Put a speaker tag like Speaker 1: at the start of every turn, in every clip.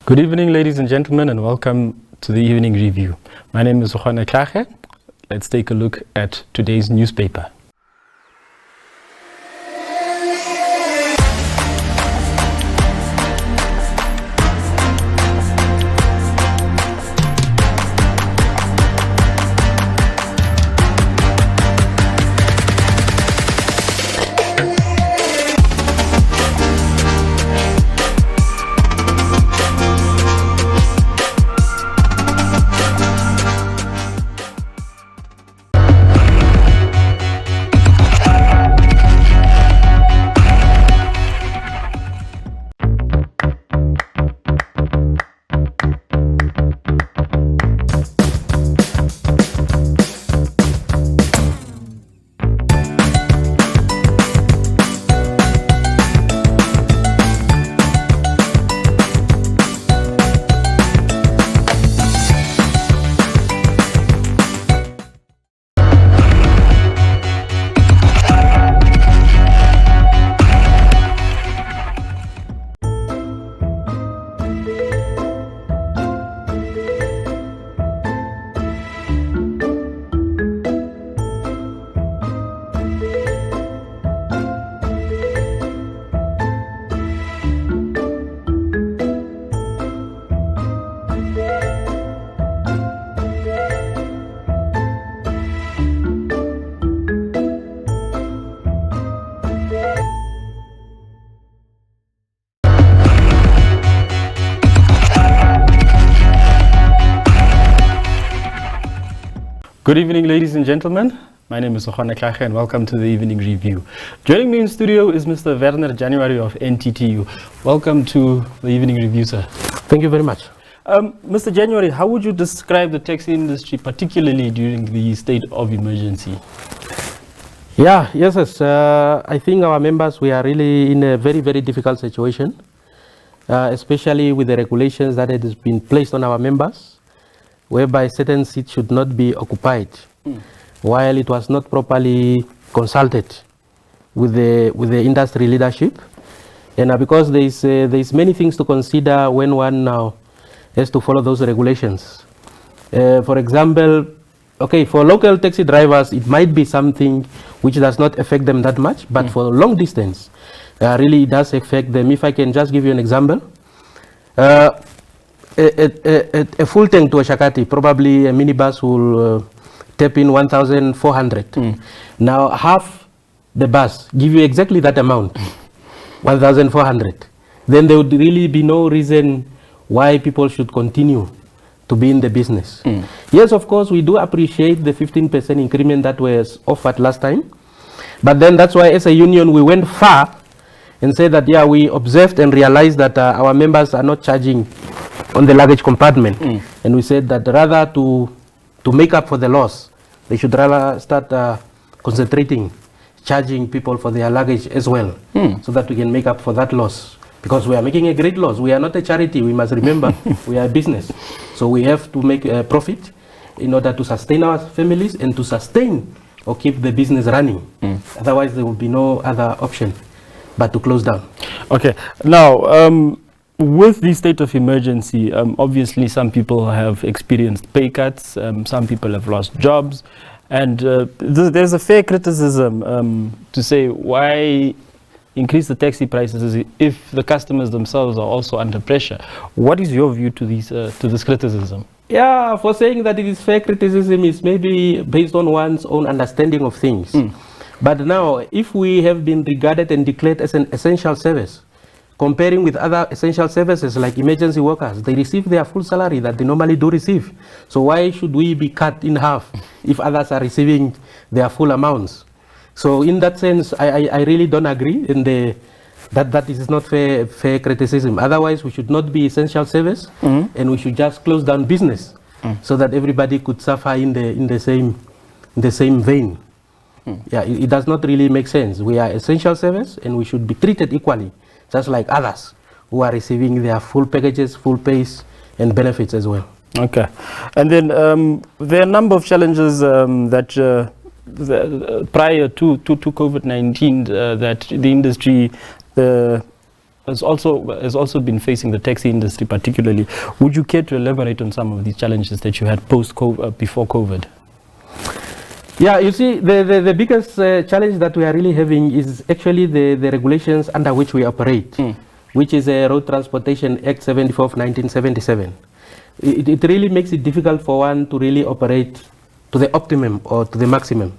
Speaker 1: Good evening, ladies and gentlemen, and welcome to the evening review. My name is Werner Januarie. Let's take a look at today's newspaper. Good evening, ladies and gentlemen. My name is Werner Januarie and welcome to the evening review. Joining me in studio is Mr. Werner Januarie of NTTU. Welcome to the evening review, sir.
Speaker 2: Thank you very much.
Speaker 1: Mr. Januarie, how would you describe the taxi industry, particularly during the state of emergency?
Speaker 2: Yes, I think our members, we are really in a very, very difficult situation, especially with the regulations that has been placed on our members, whereby certain seats should not be occupied while it was not properly consulted with the industry leadership. And because there's many things to consider when one now has to follow those regulations. For example, okay, for local taxi drivers, it might be something which does not affect them that much, but for long distance, really it does affect them. If I can just give you an example. A full tank to a Shakati, probably a minibus will tap in 1,400. Now half the bus give you exactly that amount, 1,400. Then there would really be no reason why people should continue to be in the business. Yes, of course, we do appreciate the 15% increment that was offered last time. But then that's why as a union, we went far and said that, we observed and realized that our members are not charging on the luggage compartment. And we said that rather to make up for the loss, they should rather start concentrating, charging people for their luggage as well, so that we can make up for that loss. Because we are making a great loss. We are not a charity, we must remember, we are a business. So we have to make a profit in order to sustain our families and to sustain or keep the business running. Otherwise, there will be no other option but to close down. Okay,
Speaker 1: now, with the state of emergency, obviously some people have experienced pay cuts, some people have lost jobs, and there's a fair criticism to say why increase the taxi prices if the customers themselves are also under pressure. What is your view to this criticism?
Speaker 2: For saying that it is fair criticism is maybe based on one's own understanding of things. But now, if we have been regarded and declared as an essential service, comparing with other essential services like emergency workers, they receive their full salary that they normally do receive. So why should we be cut in half if others are receiving their full amounts? So in that sense, I really don't agree in that is not fair criticism. Otherwise, we should not be essential service and we should just close down business so that everybody could suffer in the same vein. It does not really make sense. We are essential service and we should be treated equally, just like others who are receiving their full packages, full pays and benefits as well.
Speaker 1: Okay. And then there are a number of challenges that prior to COVID-19 that the industry, the has also been facing the taxi industry particularly. Would you care to elaborate on some of these challenges that you had before COVID?
Speaker 2: Yeah, you see, the biggest challenge that we are really having is actually the regulations under which we operate, which is Road Transportation Act 74 of 1977. It really makes it difficult for one to really operate to the optimum or to the maximum,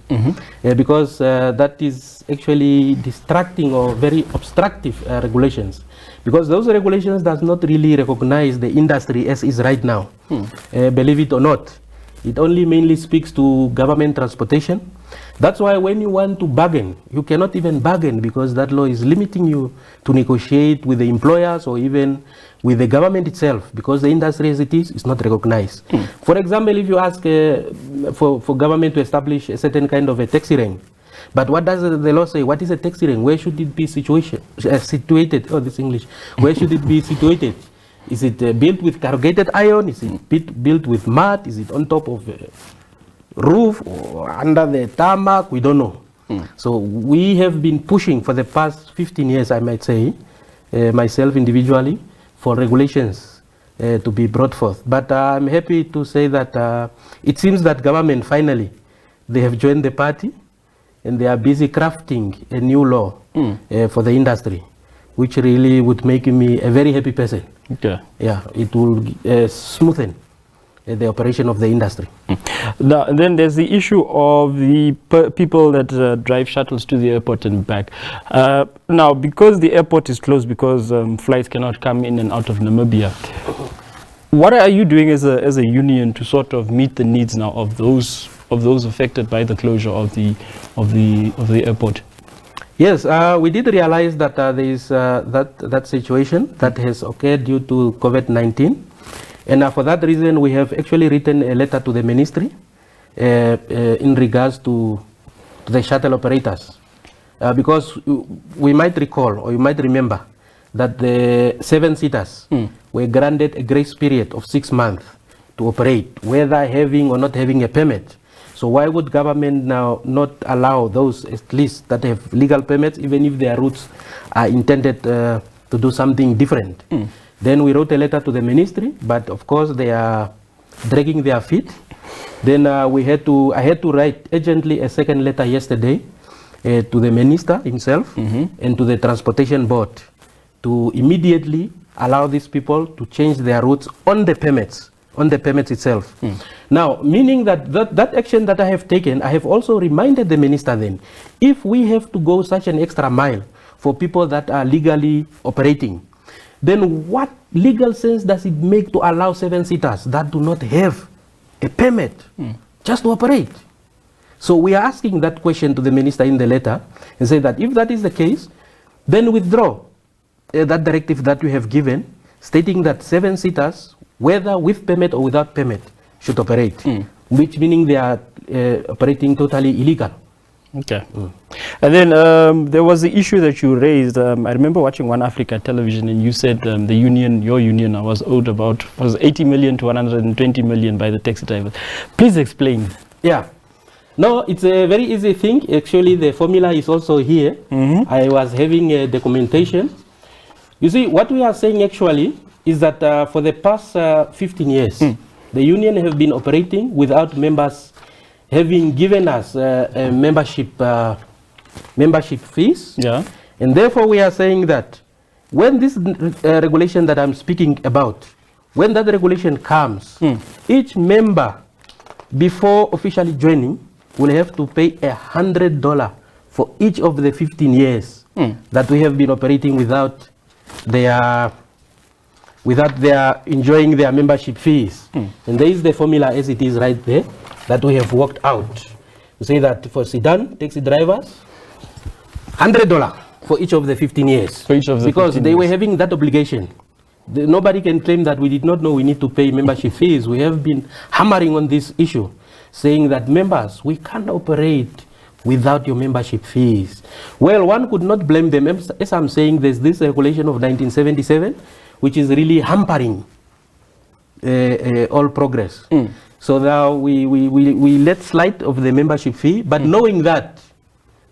Speaker 2: because that is actually distracting or very obstructive regulations, because those regulations does not really recognize the industry as is right now, believe it or not. It only mainly speaks to government transportation. That's why when you want to bargain, you cannot even bargain, because that law is limiting you to negotiate with the employers or even with the government itself, because the industry as it is not recognized. For example, if you ask for government to establish a certain kind of a taxi rank, but what does the law say? What is a taxi rank? Where should it be situated? Oh, this English. Where should it be situated? Is it built with corrugated iron? Is it built with mud? Is it on top of a roof or under the tarmac? We don't know. So we have been pushing for the past 15 years, I might say, myself individually, for regulations to be brought forth. But I'm happy to say that it seems that government finally, they have joined the party and they are busy crafting a new law for the industry, which really would make me a very happy person.
Speaker 1: Okay.
Speaker 2: Yeah, it will smoothen the operation of the industry.
Speaker 1: Now, and then there's the issue of the people that drive shuttles to the airport and back. Now, because the airport is closed, because flights cannot come in and out of Namibia, what are you doing as a union to sort of meet the needs now of those affected by the closure of the airport?
Speaker 2: Yes, we did realize that there is that situation that has occurred due to COVID-19. And for that reason, we have actually written a letter to the ministry in regards to the shuttle operators. Because we might recall, or you might remember, that the 7-seaters were granted a grace period of 6 months to operate, whether having or not having a permit. So why would government now not allow those, at least, that have legal permits, even if their routes are intended to do something different? Then we wrote a letter to the ministry, but of course they are dragging their feet. Then I had to write urgently a second letter yesterday to the minister himself and to the transportation board to immediately allow these people to change their routes on the permits itself. Now, meaning that action that I have taken, I have also reminded the minister then, if we have to go such an extra mile for people that are legally operating, then what legal sense does it make to allow 7-seaters that do not have a permit just to operate? So we are asking that question to the minister in the letter and say that if that is the case, then withdraw that directive that we have given, stating that 7-seaters, whether with permit or without permit, should operate, which meaning they are operating totally illegal.
Speaker 1: Okay. And then there was the issue that you raised. I remember watching One Africa television, and you said your union was owed was 80 million to 120 million by the taxi drivers. Please explain.
Speaker 2: Yeah. No, it's a very easy thing. Actually, the formula is also here. I was having a documentation. You see, what we are saying actually is that for the past 15 years, the union have been operating without members having given us membership fees. Yeah. And therefore we are saying that when this regulation that I'm speaking about, when that regulation comes, each member before officially joining will have to pay $100 for each of the 15 years that we have been operating without their enjoying their membership fees. And there is the formula as it is right there that we have worked out. We say that for sedan taxi drivers, $100 for each of the 15 years. For each of the because they were having that obligation. Nobody can claim that we did not know we need to pay membership fees. We have been hammering on this issue, saying that members, we can't operate without your membership fees. Well, one could not blame them. As I'm saying, there's this regulation of 1977, which is really hampering all progress. So now we let slide of the membership fee, but knowing that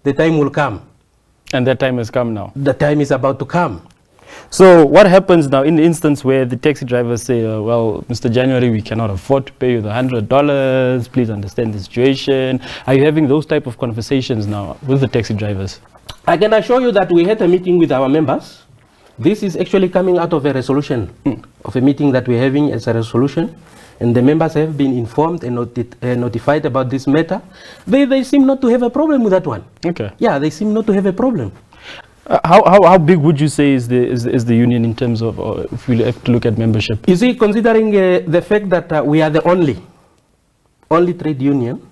Speaker 2: the time will come.
Speaker 1: And that time has come now.
Speaker 2: The time is about to come.
Speaker 1: So what happens now in the instance where the taxi drivers say, well, Mr. Januarie, we cannot afford to pay you the $100. Please understand the situation. Are you having those type of conversations now with the taxi drivers?
Speaker 2: I can assure you that we had a meeting with our members. This is actually coming out of a resolution, of a meeting that we're having as a resolution. And the members have been informed and notified about this matter. They seem not to have a problem with that one.
Speaker 1: Okay.
Speaker 2: Yeah, they seem not to have a problem.
Speaker 1: How big would you say is the union in terms of, if we have to look at membership?
Speaker 2: You see, considering the fact that we are the only trade union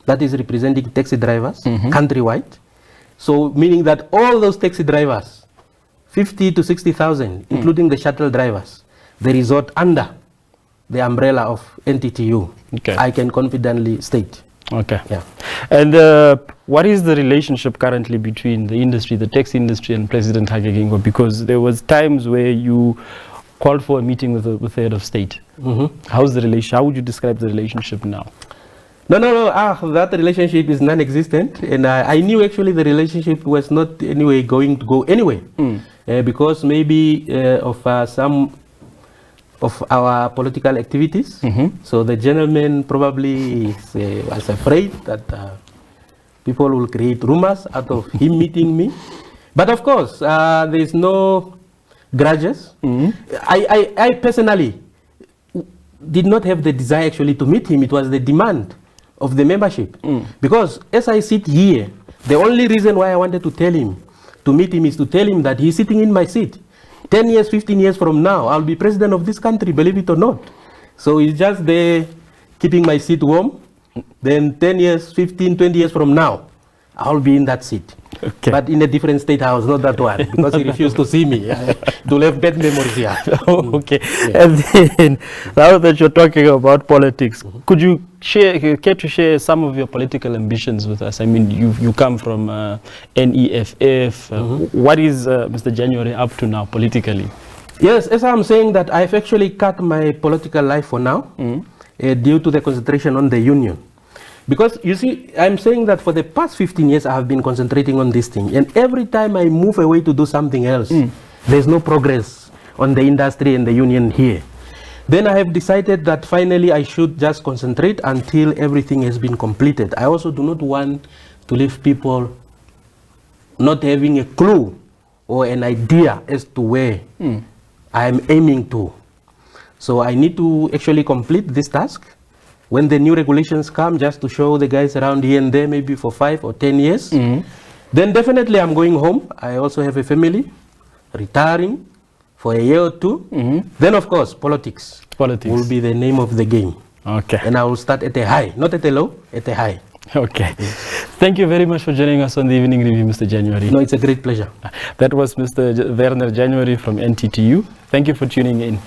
Speaker 2: that is representing taxi drivers countrywide, so meaning that all those taxi drivers, 50 to 60,000, including the shuttle drivers, they resort under the umbrella of NTTU.
Speaker 1: Okay.
Speaker 2: I can confidently state.
Speaker 1: Okay.
Speaker 2: Yeah.
Speaker 1: And what is the relationship currently between the industry, the taxi industry, and President Hage Geingob? Because there was times where you called for a meeting with the head of state. How's the relation? How would you describe the relationship now?
Speaker 2: No. That relationship is non-existent, and I knew actually the relationship was not anyway going to go anywhere, because maybe of some of our political activities. So the gentleman probably was afraid that people will create rumors out of him meeting me. But of course, there is no grudges. I personally did not have the desire actually to meet him. It was the demand of the membership. Because as I sit here, the only reason why I wanted to meet him is to tell him that he's sitting in my seat. 10 years, 15 years from now, I'll be president of this country, believe it or not. So it's just there keeping my seat warm. Then 10 years, 15, 20 years from now, I'll be in that seat.
Speaker 1: Okay.
Speaker 2: But in a different state house, not that one, because he refused to see me. To have bad memories here.
Speaker 1: Okay. Yeah. And then, now that you're talking about politics, could you care to share some of your political ambitions with us? I mean, you come from NEFF. What is Mr. Januarie up to now politically?
Speaker 2: Yes, as I'm saying that I've actually cut my political life for now due to the concentration on the union. Because you see, I'm saying that for the past 15 years, I have been concentrating on this thing. And every time I move away to do something else, there's no progress on the industry and the union here. Then I have decided that finally I should just concentrate until everything has been completed. I also do not want to leave people not having a clue or an idea as to where I am aiming to. So I need to actually complete this task. When the new regulations come, just to show the guys around here and there, maybe for 5 or 10 years, then definitely I'm going home. I also have a family, retiring for a year or two. Then, of course, politics will be the name of the game.
Speaker 1: Okay.
Speaker 2: And I will start at a high, not at a low, at a high.
Speaker 1: Okay. Thank you very much for joining us on the Evening Review, Mr. Januarie.
Speaker 2: No, it's a great pleasure.
Speaker 1: That was Mr. Werner Januarie from NTTU. Thank you for tuning in.